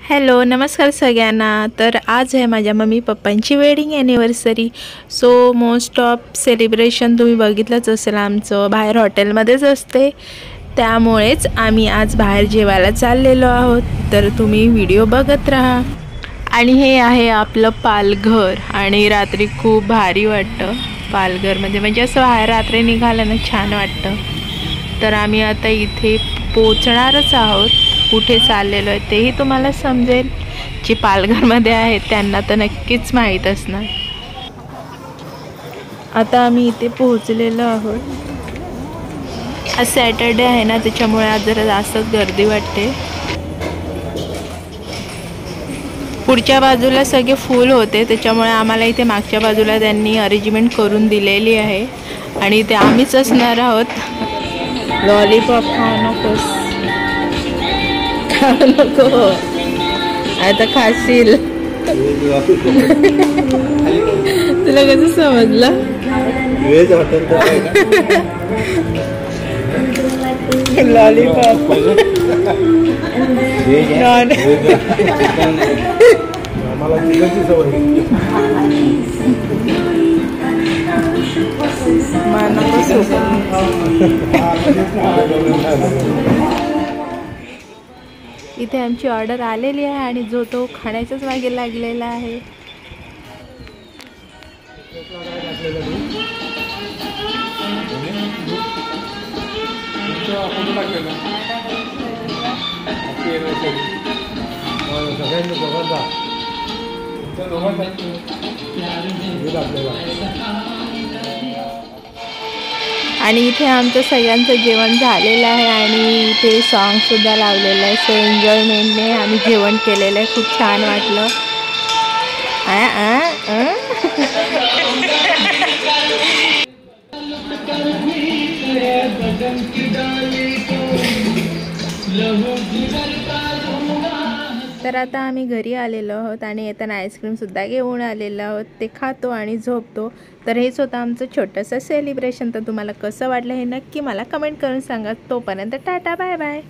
Hello नमस्कार सगळ्यांना। तर आज आहे माझ्या मम्मी पप्पांची wedding anniversary. So most of celebration तुम्ही बघितलंच असेल, आमचं बाहेर हॉटेलमध्येच असते, त्यामुळेच आम्ही आज बाहेर जेवायला चाललेलो आहोत। तर तुम्ही व्हिडिओ बघत राहा। आणि हे आहे आपलं पालघर, आणि रात्री खूप भारी वाटतं पालघरमध्ये, म्हणजे असं बाहेर रात्री निघालं ना छान वाटतं। तर आम्ही आता इथे पोचणारच आहोत, कुठे चाललेलो आहे तेही तुम्हाला समजेल। जे पालघरमध्ये आहेत त्यांना तर नक्कीच माहीत असणार। आता आम्ही इथे पोहोचलेलो आहोत। आज सॅटर्डे आहे ना, त्याच्यामुळे आज जरा जास्तच गर्दी वाटते। पुढच्या बाजूला सगळे फुल होते, त्याच्यामुळे आम्हाला इथे मागच्या बाजूला त्यांनी अरेंजमेंट करून दिलेली आहे, आणि ते आम्हीच असणार आहोत। लॉलीपॉप खाऊ नकोस, खाऊ नको, आता खाशील। तुला कसं समजलं? लॉलीपॉप इथे आमची ऑर्डर आलेली आहे, आणि जो तो खाण्याच्याच मागे लागलेला आहे। आणि इथे आमचं सगळ्यांचं जेवण झालेलं आहे, आणि इथे सॉन्ग सुद्धा लावलेलं आहे। सो एन्जॉयमेंटने आम्ही जेवण केलेलं आहे, खूप छान वाटलं। तर आता आम्ही घरी आलेलो आहोत, आणि येताना आईस्क्रीम सुद्धा घेऊन आलेलो आहोत। ते खातो आणि झोपतो। तर हेच होतं आमचं छोटंसं सेलिब्रेशन। तर तुम्हाला कसं वाटलं हे नक्की मला कमेंट करून सांगा। तोपर्यंत टाटा बाय बाय।